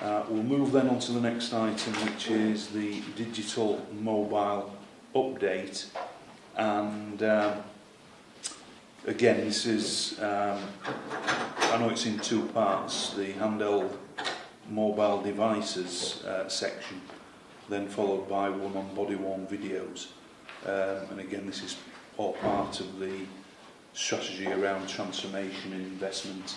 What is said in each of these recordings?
We'll move then on to the next item, which is the digital mobile update. And again, this is, I know it's in two parts, the handheld mobile devices section, then followed by one on body-worn videos. And again, this is all part of the strategy around transformation and investment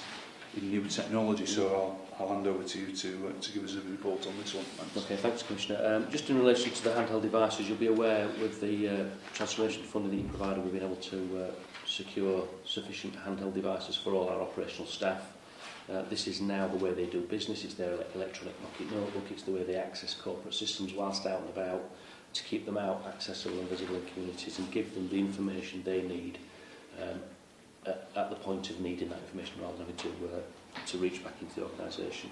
in new technology. So I'll hand over to you to give us a report on this one. Thanks. Okay, thanks, Commissioner. Just in relation to the handheld devices, you'll be aware with the transformation funding that you provided, we've been able to secure sufficient handheld devices for all our operational staff. This is now the way they do business. It's their electronic notebook. It's the way they access corporate systems whilst out and about, to keep them out, accessible and visible in communities, and give them the information they need at the point of needing that information, rather than having to reach back into the organisation.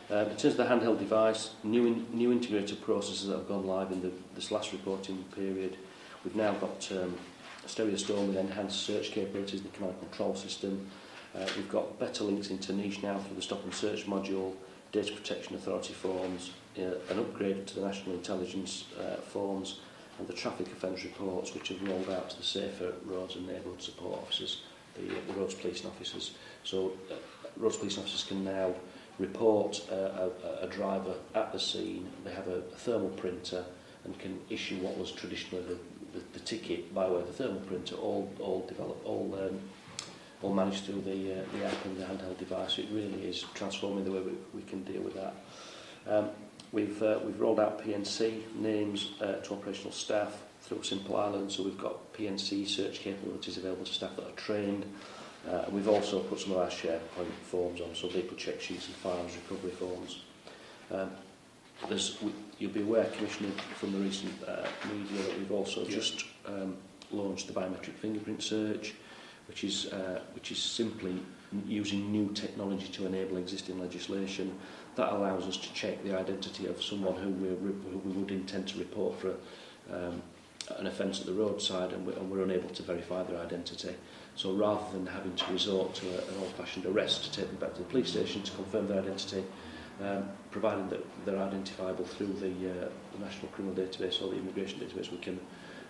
In terms of the handheld device, new integrated processes that have gone live in this last reporting period. We've now got Stereostone with enhanced search capabilities in the command and control system. We've got better links into Niche now through the Stop and Search module, Data Protection Authority forms, an upgrade to the National Intelligence forms, and the traffic offence reports, which have rolled out to the Safer Roads and Neighbourhood Support Officers, the roads policing officers. So roads policing officers can now report a driver at the scene. They have a thermal printer and can issue what was traditionally the ticket by way of the thermal printer, all managed through the app and the handheld device. So it really is transforming the way we can deal with that. We've rolled out PNC names to operational staff through Simple Island, so we've got PNC search capabilities available to staff that are trained. We've also put some of our SharePoint forms on, so vehicle check sheets and firearms recovery forms. You'll be aware, Commissioner, from the recent media, that we've also just launched the biometric fingerprint search, which is simply using new technology to enable existing legislation. That allows us to check the identity of someone who we would intend to report for an offence at the roadside, and we're unable to verify their identity. So rather than having to resort to an old-fashioned arrest to take them back to the police station to confirm their identity, providing that they're identifiable through the National Criminal Database or the Immigration Database, we can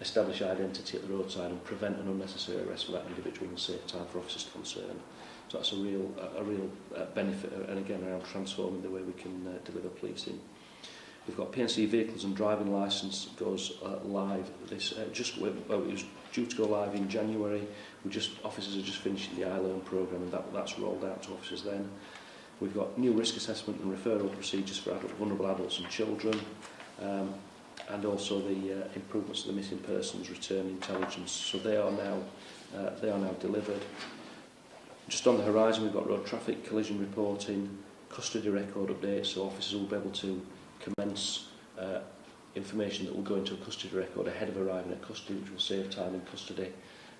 establish identity at the roadside and prevent an unnecessary arrest for that individual and save time for officers concerned. So that's a real benefit, and again around transforming the way we can deliver policing. We've got PNC vehicles and driving licence goes live. It was due to go live in January. Officers are just finishing the iLearn programme, and that's rolled out to officers then. We've got new risk assessment and referral procedures for vulnerable adults and children, and also the improvements to the missing persons return intelligence. So they are now delivered. Just on the horizon, we've got road traffic collision reporting, custody record updates, so officers will be able to commence information that will go into a custody record ahead of arriving at custody, which will save time in custody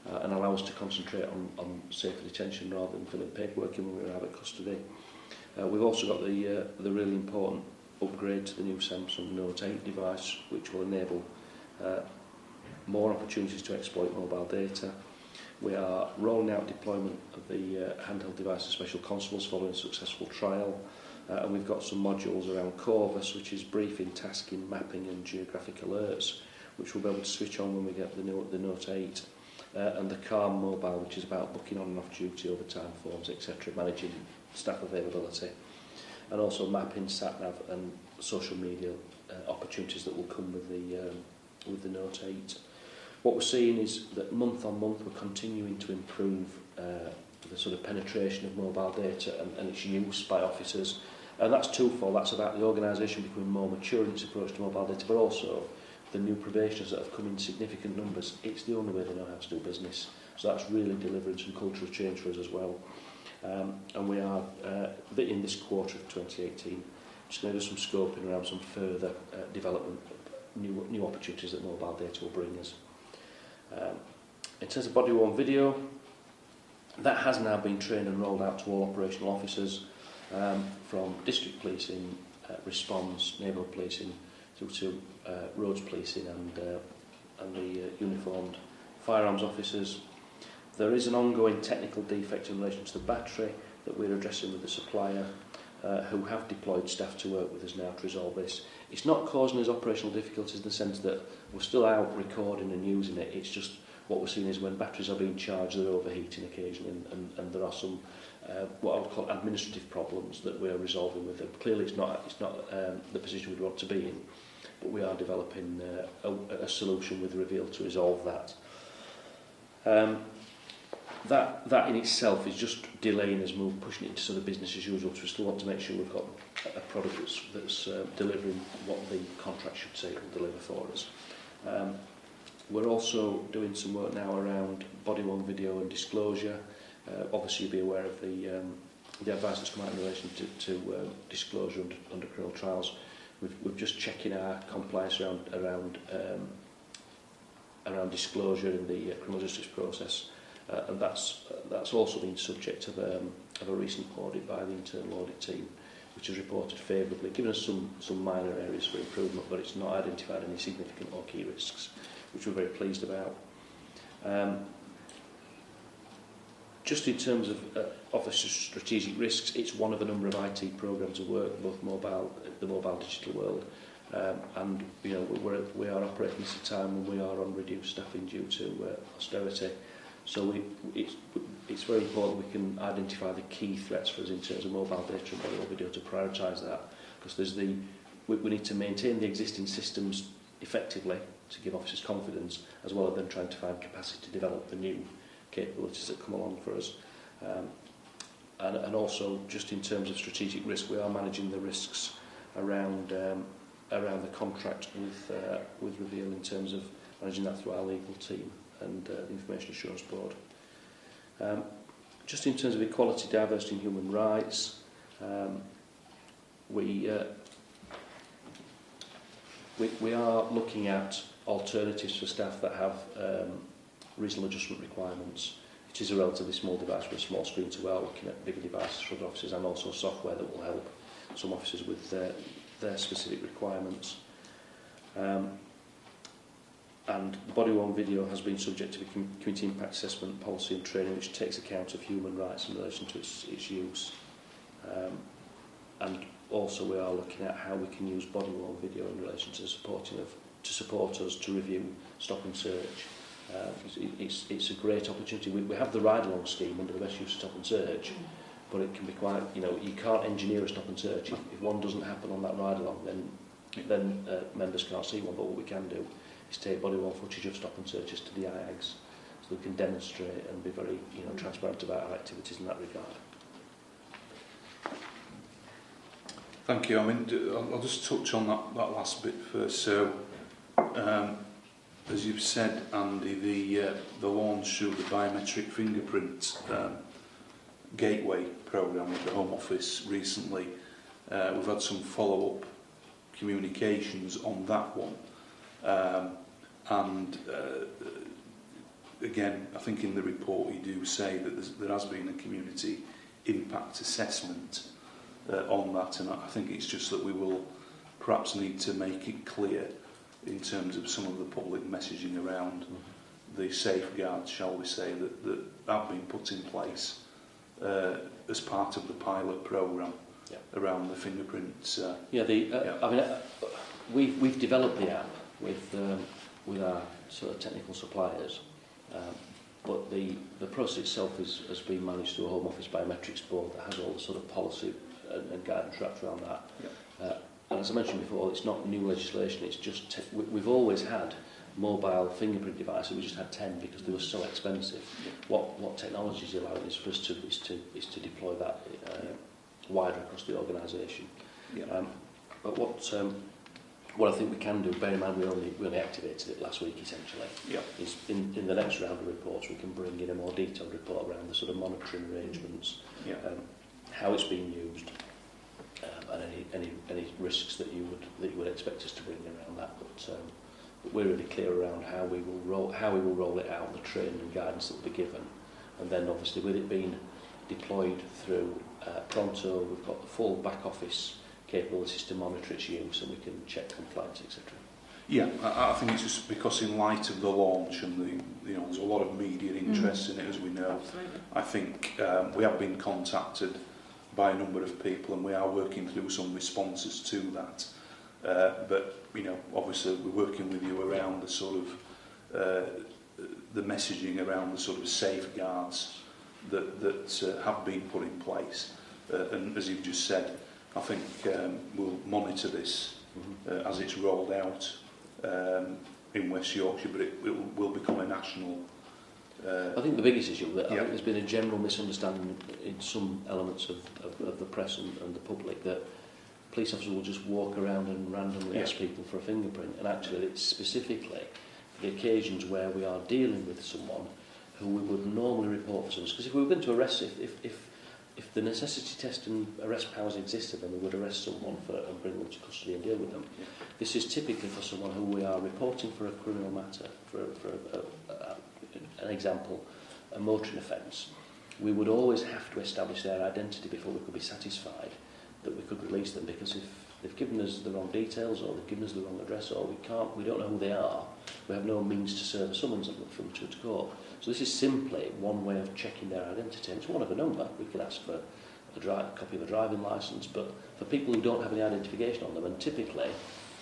and allow us to concentrate on safer detention rather than filling paperwork in when we arrive at custody. We've also got the really important upgrade to the new Samsung Note 8 device, which will enable more opportunities to exploit mobile data. We are rolling out deployment of the handheld device to special constables following a successful trial. And we've got some modules around Corvus, which is briefing, tasking, mapping and geographic alerts, which we'll be able to switch on when we get the Note 8. And the Calm Mobile, which is about booking on and off duty, overtime forms, etc., managing staff availability. And also mapping, sat-nav and social media opportunities that will come with the Note 8. What we're seeing is that month on month we're continuing to improve the sort of penetration of mobile data and its use by officers. And that's twofold. That's about the organisation becoming more mature in its approach to mobile data, but also the new probationers that have come in significant numbers. It's the only way they know how to do business. So that's really delivering some cultural change for us as well. And we are, in this quarter of 2018, just going to do some scoping around some further development, new opportunities that mobile data will bring us. In terms of body-worn video, that has now been trained and rolled out to all operational officers, from district policing, response, neighbourhood policing, through to roads policing and the uniformed firearms officers. There is an ongoing technical defect in relation to the battery that we're addressing with the supplier, who have deployed staff to work with us now to resolve this. It's not causing us operational difficulties in the sense that we're still out recording and using it. It's just what we're seeing is when batteries are being charged, they're overheating occasionally, and there are some what I would call administrative problems that we are resolving with them. Clearly, it's not the position we'd want to be in, but we are developing a solution with Reveal to resolve that. That in itself is just delaying us move, pushing it into sort of business as usual. So we still want to make sure we've got a product that's delivering what the contract should say it will deliver for us. We're also doing some work now around body-worn video and disclosure. Obviously, you'll be aware of the advice that's come out in relation to disclosure under criminal trials. We're just checking our compliance around disclosure in the criminal justice process. And that's also been subject of a recent audit by the internal audit team, which has reported favourably, given us some minor areas for improvement, but it's not identified any significant or key risks, which we're very pleased about. Just in terms of officer strategic risks, it's one of a number of IT programs of work, both the mobile digital world, and we are operating at a time when we are on reduced staffing due to austerity. So it's very important we can identify the key threats for us in terms of mobile data and what we do to prioritise that, because we need to maintain the existing systems effectively to give officers confidence, as well as then trying to find capacity to develop the new capabilities that come along for us. And also, just in terms of strategic risk, we are managing the risks around the contract with Reveal in terms of managing that through our legal team and the Information Assurance Board. Just in terms of equality, diversity and human rights, we are looking at alternatives for staff that have reasonable adjustment requirements. It is a relatively small device with a small screen, so we are looking at bigger devices for the officers and also software that will help some officers with their specific requirements. And the body-worn video has been subject to a community impact assessment policy and training which takes account of human rights in relation to its use. And also we are looking at how we can use body-worn video in relation to support us to review stop and search. It's a great opportunity. We have the ride-along scheme under the best use of stop and search, but it can be quite, you can't engineer a stop and search. If one doesn't happen on that ride-along, then members can't see one, but what we can do is take body-worn footage of stop and searches to the IAGs, so we can demonstrate and be very transparent about our activities in that regard. Thank you. I mean, I'll just touch on that last bit first. So, as you've said, Andy, the launch of the biometric fingerprint gateway programme with the Home Office recently, we've had some follow-up communications on that one. Again, I think in the report you do say that there has been a community impact assessment on that, and I think it's just that we will perhaps need to make it clear in terms of some of the public messaging around the safeguards, shall we say, that have been put in place as part of the pilot programme around the fingerprints. I mean, we've developed the app with our sort of technical suppliers, but the process itself has been managed through a Home Office Biometrics Board that has all the sort of policy and guidance wrapped around that. And as I mentioned before, it's not new legislation, it's just we've always had mobile fingerprint devices. We just had 10 because they were so expensive. What technology is allowing is for us to deploy that wider across the organisation. But what I think we can do, bear in mind we only activated it last week essentially, is in the next round of reports we can bring in a more detailed report around the sort of monitoring arrangements, how it's being used, and any risks that you would expect us to bring around that. But we're really clear around how we will roll it out, the training and guidance that will be given, and then obviously with it being deployed through Pronto, we've got the full back office capabilities to monitor its use, and we can check compliance, etc. Yeah, I think it's just because in light of the launch and there's a lot of media interest in it, as we know. Absolutely. I think we have been contacted by a number of people, and we are working through some responses to that. But you know, obviously we're working with you around the sort of the messaging around the sort of safeguards that have been put in place. And as you've just said, I think we'll monitor this as it's rolled out in West Yorkshire, but it will become a national. I think the biggest issue that I think there's been a general misunderstanding in some elements of the press and the public that police officers will just walk around and randomly ask people for a fingerprint, and actually it's specifically for the occasions where we are dealing with someone who we would normally report for something. Because if we were going to arrest, if the necessity test and arrest powers existed, then we would arrest someone and bring them to custody and deal with them. Yeah. This is typically for someone who we are reporting for a criminal matter, for an example, a motoring offence. We would always have to establish their identity before we could be satisfied that we could release them, because if they've given us the wrong details or they've given us the wrong address or we don't know who they are, we have no means to serve a summons on them from to court. So this is simply one way of checking their identity. And it's one of a number. We can ask for a copy of a driving licence, but for people who don't have any identification on them, and typically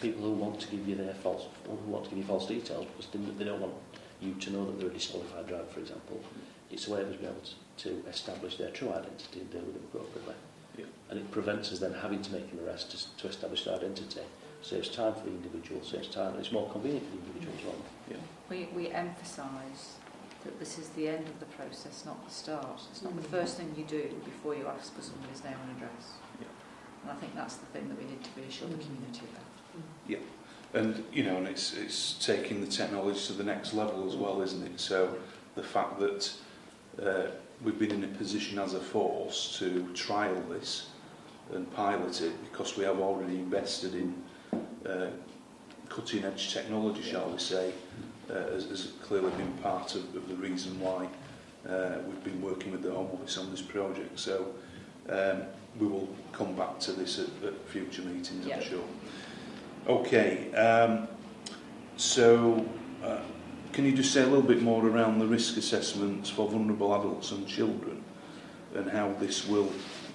people who want to give you false details because they don't want you to know that they're a disqualified driver, for example, it's a way of us being able to establish their true identity and deal with them appropriately. Yeah. And it prevents us then having to make an arrest to establish their identity. Saves time for the individual, saves time, and it's more convenient for the individual as well. Yeah. We emphasise that this is the end of the process, not the start. It's not the first thing you do before you ask for somebody's name and address. Yeah. And I think that's the thing that we need to reassure the community about. Yeah. And you know, and it's taking the technology to the next level as well, isn't it? So the fact that we've been in a position as a force to trial this and pilot it, because we have already invested in cutting edge technology, shall we say, has clearly been part of the reason why we've been working with the Home Office on this project. So we will come back to this at future meetings, I'm sure. Okay, so can you just say a little bit more around the risk assessments for vulnerable adults and children and how this will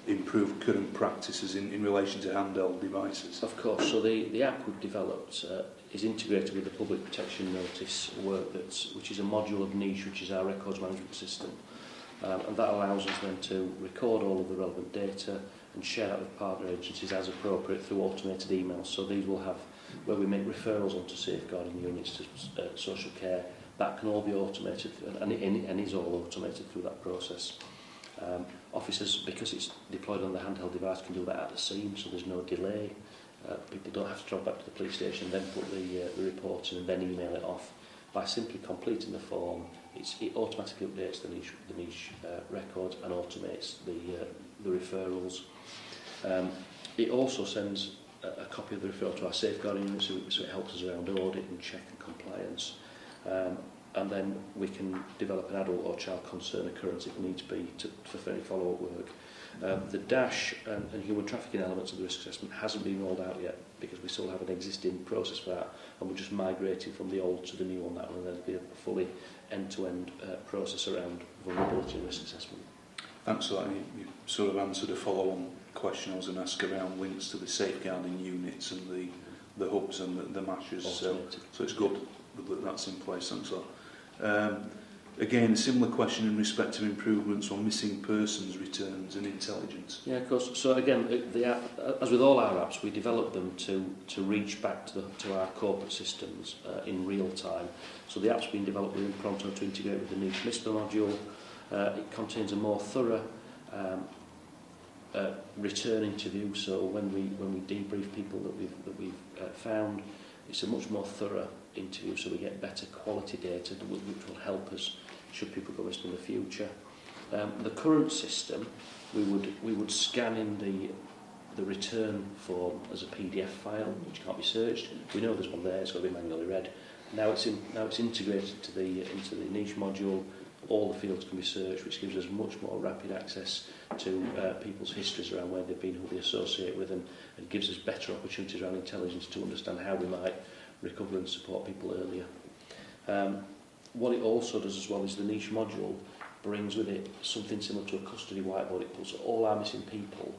improve current practices in relation to handheld devices? Of course. So the app we've developed is integrated with the Public Protection Notice work, which is a module of Niche, which is our records management system. And that allows us then to record all of the relevant data and share that with partner agencies as appropriate through automated emails. So these will have, where we make referrals onto safeguarding units to social care, that can all be automated, and is all automated through that process. Officers, because it's deployed on the handheld device, can do that at the scene, so there's no delay. People don't have to travel back to the police station, then put the report in and then email it off. By simply completing the form, it automatically updates the niche records and automates the referrals. It also sends a copy of the referral to our safeguarding unit, so it helps us around audit and check and compliance. And then we can develop an adult or child concern occurrence if needs be for any follow-up work. The DASH and human trafficking elements of the risk assessment hasn't been rolled out yet because we still have an existing process for that, and we're just migrating from the old to the new on that one, and there'll be a fully end-to-end process around vulnerability and risk assessment. Thanks for that. You sort of answered a follow-on question I was going to ask around links to the safeguarding units and the hubs and the matches. So it's good that that's in place. Thanks for that. Again, a similar question in respect of improvements on missing persons returns and intelligence. Yeah, of course. So again, the app, as with all our apps, we develop them to reach back to our corporate systems in real time. So the app's been developed within Pronto to integrate with the Niche MISPA module. It contains a more thorough return interview. So when we debrief people that we've found, it's a much more thorough interview, so we get better quality data which will help us should people go missing in the future. The current system, we would scan in the return form as a PDF file which can't be searched. We know there's one there, it's got to be manually read. Now it's integrated into the Niche module. All the fields can be searched, which gives us much more rapid access to people's histories around where they've been, who they associate with, and gives us better opportunities around intelligence to understand how we might recover and support people earlier. What it also does as well is the Niche module brings with it something similar to a custody whiteboard. It puts all our missing people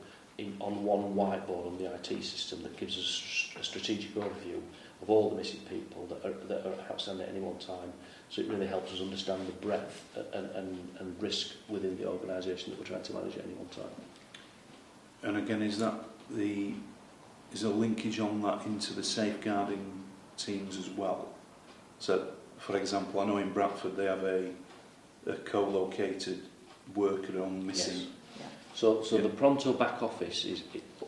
on one whiteboard on the IT system that gives us a strategic overview of all the missing people that are outstanding at any one time. So it really helps us understand the breadth and risk within the organisation that we're trying to manage at any one time. And again, is there a linkage on that into the safeguarding teams as well? So, for example, I know in Bradford they have a co-located worker on missing. Yes. So the Pronto back office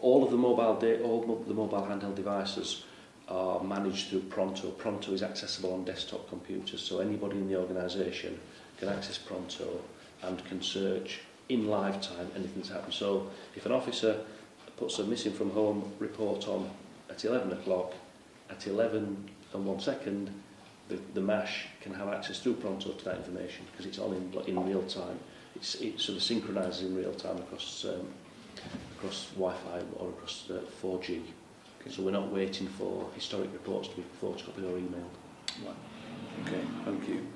all of the mobile handheld devices are managed through Pronto. Pronto is accessible on desktop computers, so anybody in the organisation can access Pronto and can search in live time anything that's happened. So if an officer puts a missing from home report on at 11 o'clock, at 11 and 1 second, the MASH can have access through Pronto to that information because it's on in real time. It sort of synchronises in real time across Wi-Fi or across 4G. Okay. So we're not waiting for historic reports to be photocopied or emailed. Right. Okay, thank you.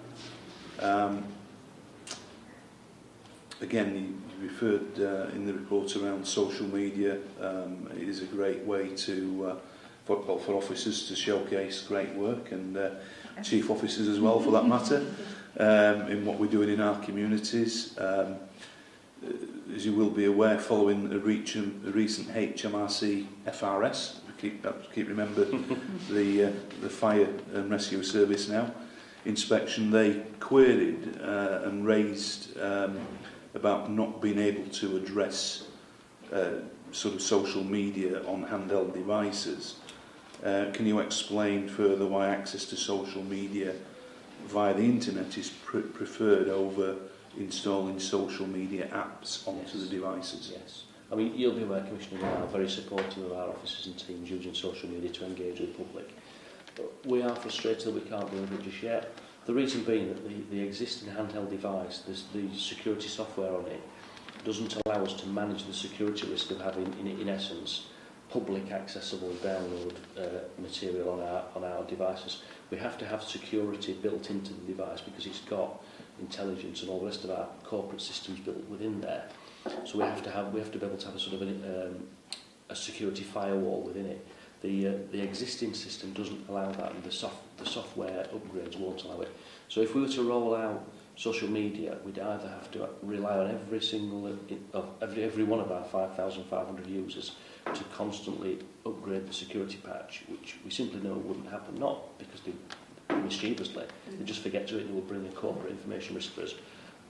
Again, you referred in the report around social media. It is a great way for officers to showcase great work, and chief officers as well for that matter, in what we're doing in our communities. As you will be aware, following a recent HMRC FRS, keep remember the Fire and Rescue Service now, inspection, they queried and raised about not being able to address sort of social media on handheld devices. Can you explain further why access to social media via the internet is preferred over installing social media apps onto the devices? Yes. I mean, you'll be aware, Commissioner, we are very supportive of our officers and teams using social media to engage with the public. But we are frustrated that we can't do it just yet. The reason being that the existing handheld device, the security software on it, doesn't allow us to manage the security risk of having, in essence, public accessible download material on our devices. We have to have security built into the device because it's got intelligence and all the rest of our corporate systems built within there. So we have to be able to have a sort of a security firewall within it. The existing system doesn't allow that, and the software upgrades won't allow it. So if we were to roll out social media, we'd either have to rely on every one of our 5,500 users to constantly upgrade the security patch, which we simply know wouldn't happen, not because they mischievously, they just forget to do it and it will bring a corporate information risk for us.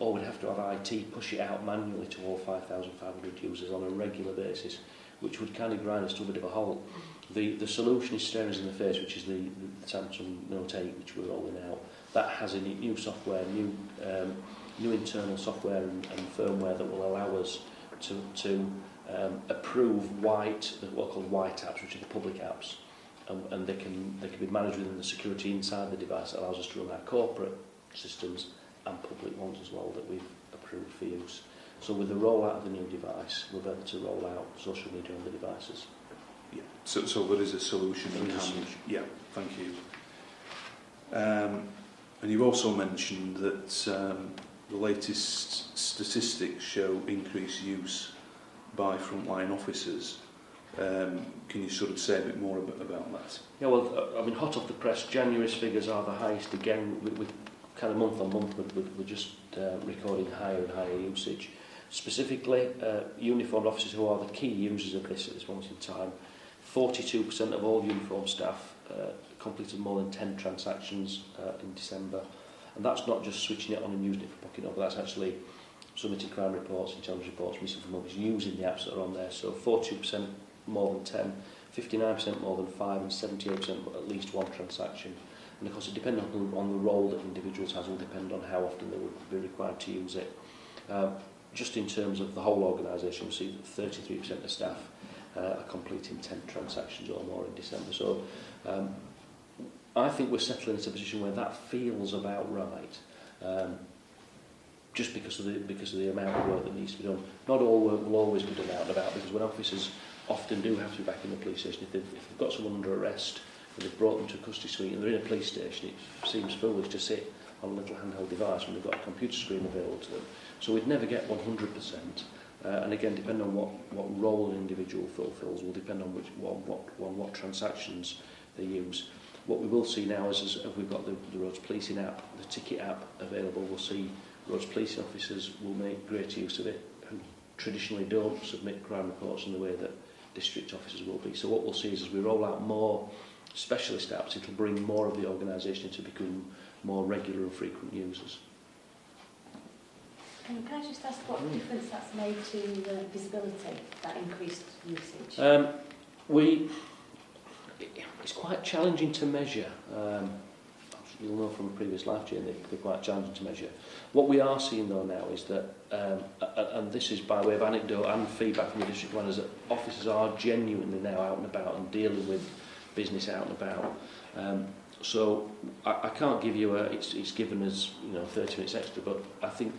Or we'd have to have IT push it out manually to all 5,500 users on a regular basis, which would kind of grind us to a bit of a halt. The solution is staring us in the face, which is the Samsung Note 8, which we're rolling out. That has a new software, new internal software and firmware that will allow us to approve what are called white apps, which are the public apps, and they can be managed within the security inside the device. That allows us to run our corporate systems and public ones as well that we've approved for use. So with the rollout of the new device, we're able to roll out social media on the devices. Yeah. So there is a solution in hand. Yeah, thank you. And you've also mentioned that the latest statistics show increased use by frontline officers. Can you sort of say a bit more about that? Yeah, well, I mean, hot off the press, January's figures are the highest again. We kind of month on month, we're just recording higher and higher usage. Specifically, uniformed officers who are the key users of this at this moment in time, 42% of all uniformed staff completed more than 10 transactions in December. And that's not just switching it on and using it for pocket but that's actually submitting crime reports, intelligence reports, missing from officers, using the apps that are on there. So 42% more than 10, 59% more than 5, and 78% at least one transaction. And of course, it depends on the role that individuals have, will depend on how often they would be required to use it. Just in terms of the whole organisation, we see that 33% of staff are completing 10 transactions or more in December. So I think we're settling into a position where that feels about right. Just because of the amount of work that needs to be done. Not all work will always be done out and about, because when officers often do have to be back in the police station, if they've got someone under arrest and they've brought them to a custody suite and they're in a police station, it seems foolish to sit on a little handheld device when they've got a computer screen available to them. So we'd never get 100%. And again, depending on what role an individual fulfills will depend on what transactions they use. What we will see now is as we've got the Roads Policing app, the ticket app available, we'll see Roads Policing officers will make greater use of it, who traditionally don't submit crime reports in the way that district officers will be. So what we'll see is as we roll out more specialist apps, it'll bring more of the organisation to become more regular and frequent users. Can I just ask what difference that's made to the visibility, that increased usage? It's quite challenging to measure. You'll know from a previous live chain that they're quite challenging to measure. What we are seeing though now is that, and this is by way of anecdote and feedback from the district planners, that officers are genuinely now out and about and dealing with business out and about. So I can't give you it's given us 30 minutes extra, but I think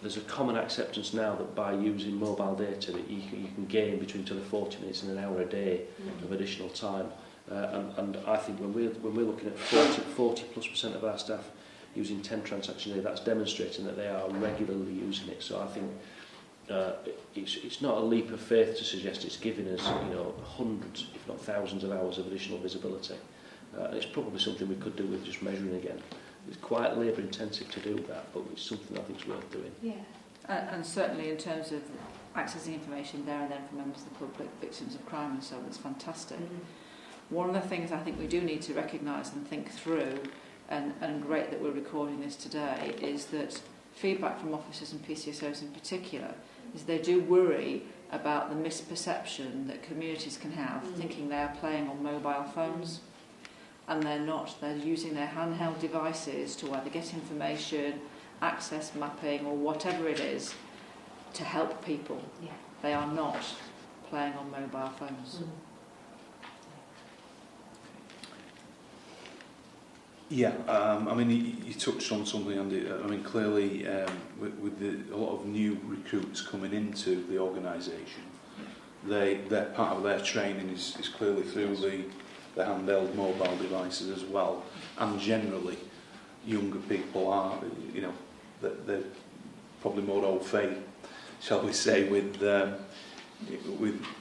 there's a common acceptance now that by using mobile data that you can gain between 40 minutes and an hour a day of additional time. And I think when we're looking at 40+% of our staff using 10 transactions a day, that's demonstrating that they are regularly using it. So I think it's not a leap of faith to suggest it's giving us hundreds, if not thousands, of hours of additional visibility. And it's probably something we could do with just measuring again. It's quite labour intensive to do that, but it's something I think is worth doing. Yeah. And certainly in terms of accessing information there and then for members of the public, victims of crime and so on, it's fantastic. One of the things I think we do need to recognise and think through, and great that we're recording this today, is that feedback from officers and PCSOs in particular is they do worry about the misperception that communities can have, thinking they are playing on mobile phones. And they're not. They're using their handheld devices to either get information, access mapping, or whatever it is to help people. Yeah. They are not playing on mobile phones. Yeah, I mean, you touched on something, Andy. I mean, clearly, with a lot of new recruits coming into the organisation, their part of their training is clearly through the handheld mobile devices as well, and generally younger people are, they're probably more au fait, shall we say, with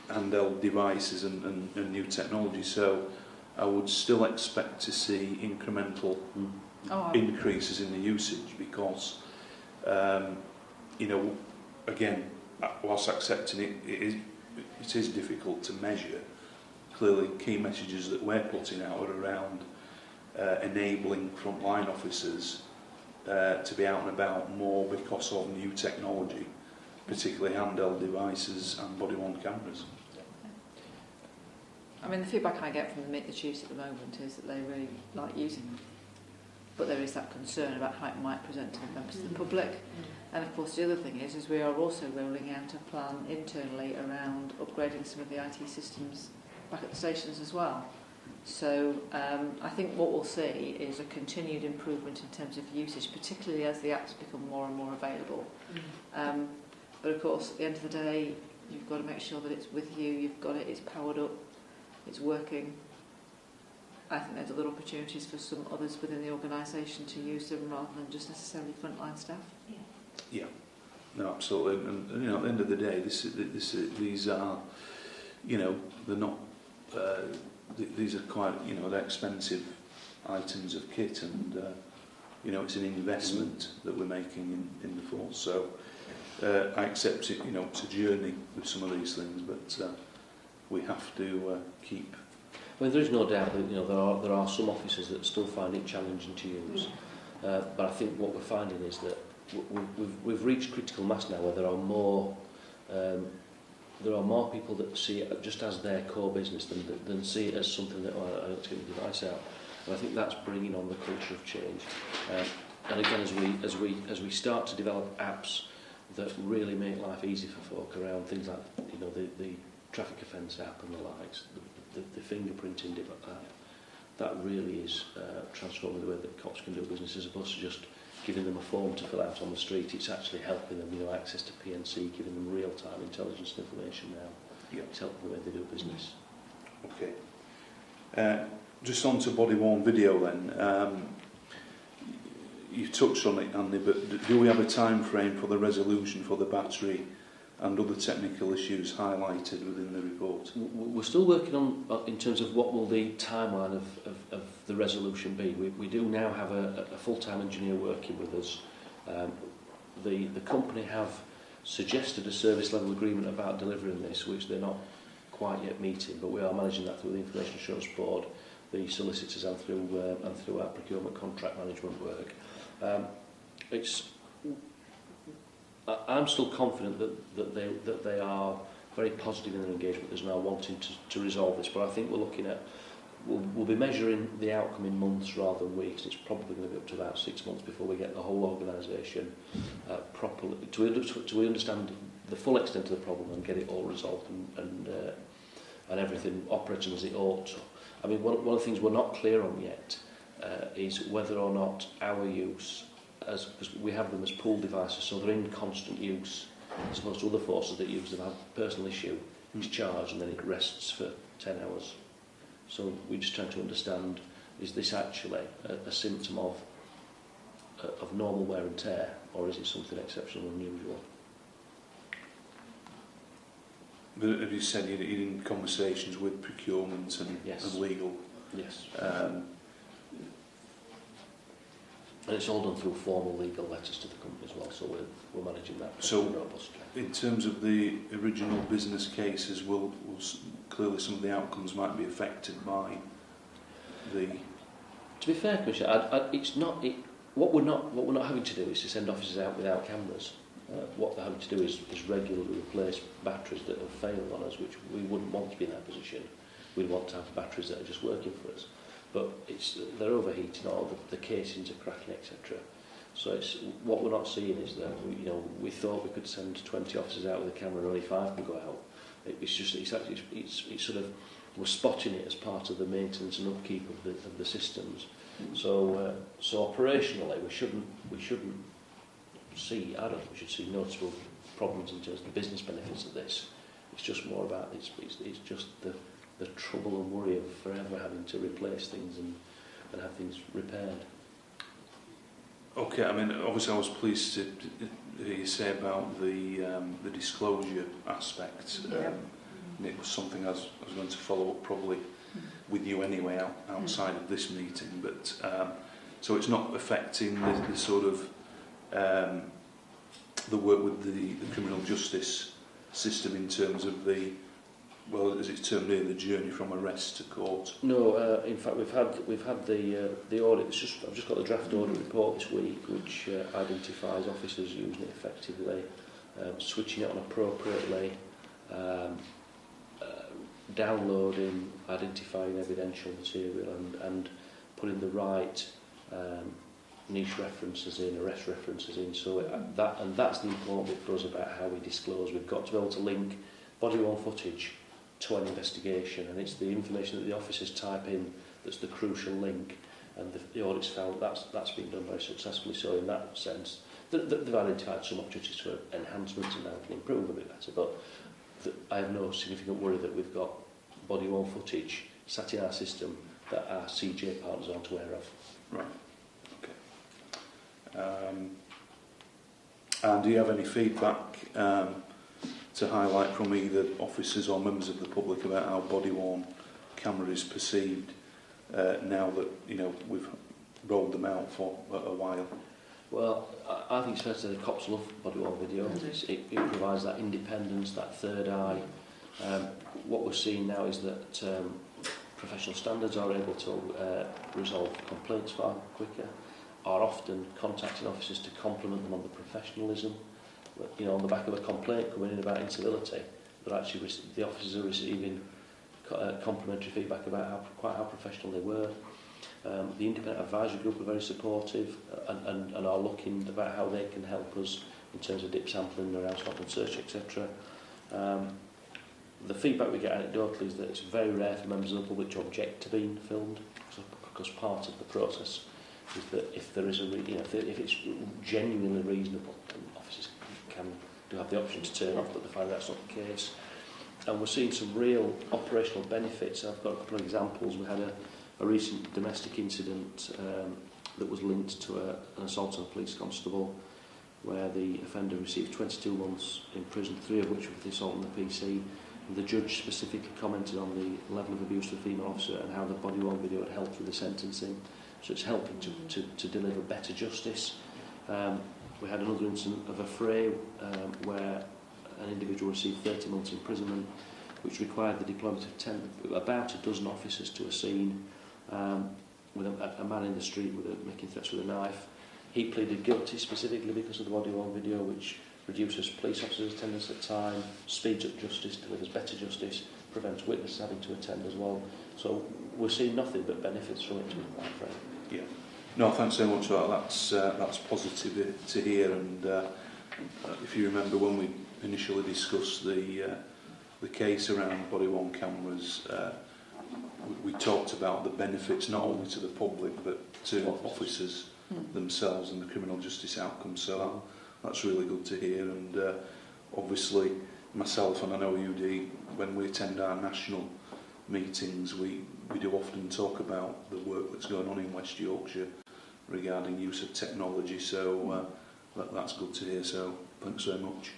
handheld devices and new technology. So I would still expect to see incremental increases in the usage because, again, whilst accepting it is difficult to measure. Clearly, key messages that we're putting out are around enabling frontline officers to be out and about more because of new technology, particularly handheld devices and body-worn cameras. I mean, the feedback I get from the Meet the Chiefs at the moment is that they really like using them. But there is that concern about how it might present to the members of the public. And of course, the other thing is we are also rolling out a plan internally around upgrading some of the IT systems back at the stations as well. So I think what we'll see is a continued improvement in terms of usage, particularly as the apps become more and more available. But of course, at the end of the day, you've got to make sure that it's with you, you've got it, it's powered up, it's working. I think there's other opportunities for some others within the organisation to use them rather than just necessarily frontline staff. Yeah, no, absolutely. And at the end of the day, these are, they're not. These are quite, they're expensive items of kit, and it's an investment that we're making in the force. So I accept it. It's a journey with some of these things, but we have to keep. Well, there is no doubt that there are some officers that still find it challenging to use, but I think what we're finding is that we've reached critical mass now where there are more people that see it just as their core business than see it as something that I don't get the device out. And I think that's bringing on the culture of change. And again, as we start to develop apps that really make life easy for folk around things like the traffic offence app and the likes, the fingerprinting app, that really is transforming the way that cops can do business, as opposed to just giving them a form to fill out on the street. It's actually helping them, access to PNC, giving them real-time intelligence information now. Yeah. It's helping the way they do business. Okay. Just on to body-worn video then. you touched on it, Andy, but do we have a time frame for the resolution for the battery and other technical issues highlighted within the report? We're still working on, in terms of what will the timeline of the resolution be. We do now have a full-time engineer working with us. The company have suggested a service level agreement about delivering this, which they're not quite yet meeting, but we are managing that through the Information Assurance Board, the solicitors, and through our procurement contract management work. I'm still confident that they are very positive in their engagement with us now, wanting to resolve this, but I think we're looking at, we'll be measuring the outcome in months rather than weeks. It's probably going to be up to about 6 months before we get the whole organisation properly to understand the full extent of the problem and get it all resolved and everything operating as it ought to. I mean, one of the things we're not clear on yet is whether or not our use, because we have them as pool devices, so they're in constant use, as opposed to other forces that use them have a personal issue, it's charged and then it rests for 10 hours. So we're just trying to understand, is this actually a symptom of normal wear and tear, or is it something exceptional and unusual? But have you said you're in conversations with procurement and, Yes. and legal? Yes. And it's all done through formal legal letters to the company as well, so we're managing that So, robustly. in terms of the original business cases, clearly some of the outcomes might be affected by the... To be fair, Commissioner, it's not. What we're not having to do is to send officers out without cameras. What they're having to do is regularly replace batteries that have failed on us, which we wouldn't want to be in that position. We'd want to have batteries that are just working for us. But they're overheating, or the casings are cracking, etc. So what we're not seeing is that we thought we could send 20 officers out with a camera and only 5 can go out. It's sort of, we're spotting it as part of the maintenance and upkeep of the systems. So operationally we shouldn't see, we should see noticeable problems in terms of the business benefits of this. It's just more about it's just the trouble and worry of forever having to replace things and have things repaired. Okay, I mean, obviously I was pleased to hear you say about the disclosure aspect. And it was something I was going to follow up probably with you anyway outside of this meeting. But so it's not affecting the sort of the work with the criminal justice system in terms of the, well, as it's termed here, the journey from arrest to court. No, in fact we've had the audit. I've just got the draft audit report this week, which identifies officers using it effectively, switching it on appropriately, downloading, identifying evidential material, and putting the right niche references in, arrest references in. So that's the important bit for us about how we disclose. We've got to be able to link body-worn footage to an investigation, and it's the information that the officers type in that's the crucial link, and the audit's found that's been done very successfully. So in that sense, they've identified some opportunities for enhancements and now can improve a bit better, but I have no significant worry that we've got body-worn footage sat in our system that our CJ partners aren't aware of. Right, okay. And do you have any feedback to highlight from either officers or members of the public about how body-worn camera is perceived now that we've rolled them out for a while? Well, I think it's fair to say the cops love body-worn video. It provides that independence, that third eye. What we're seeing now is that professional standards are able to resolve complaints far quicker, are often contacting officers to compliment them on the professionalism. On the back of a complaint coming in about incivility, but actually the officers are receiving complimentary feedback about how professional they were. The independent advisory group are very supportive and are looking about how they can help us in terms of dip sampling around stop and search, etc. The feedback we get anecdotally is that it's very rare for members of the public to object to being filmed, because part of the process is that if there is if it's genuinely reasonable, officers do have the option to turn off, but they find that's not the case. And we're seeing some real operational benefits. I've got a couple of examples. We had a recent domestic incident that was linked to an assault on a police constable, where the offender received 22 months in prison, 3 of which were for the assault on the PC. And the judge specifically commented on the level of abuse to the female officer and how the body-worn video had helped with the sentencing. So it's helping to deliver better justice. We had another incident of a fray where an individual received 30 months imprisonment, which required the deployment of about a dozen officers to a scene with a man in the street making threats with a knife. He pleaded guilty specifically because of the body-worn video, which reduces police officers' attendance at time, speeds up justice, delivers better justice, prevents witnesses having to attend as well. So we're seeing nothing but benefits from it, to be quite frank. Yeah. No, thanks so much for that. That's positive to hear. And if you remember when we initially discussed the case around body-worn cameras, we talked about the benefits not only to the public but to officers themselves and the criminal justice outcome. So that's really good to hear. And obviously myself, and I know you do, when we attend our national meetings, we do often talk about the work that's going on in West Yorkshire regarding use of technology. So that's good to hear. So thanks very much.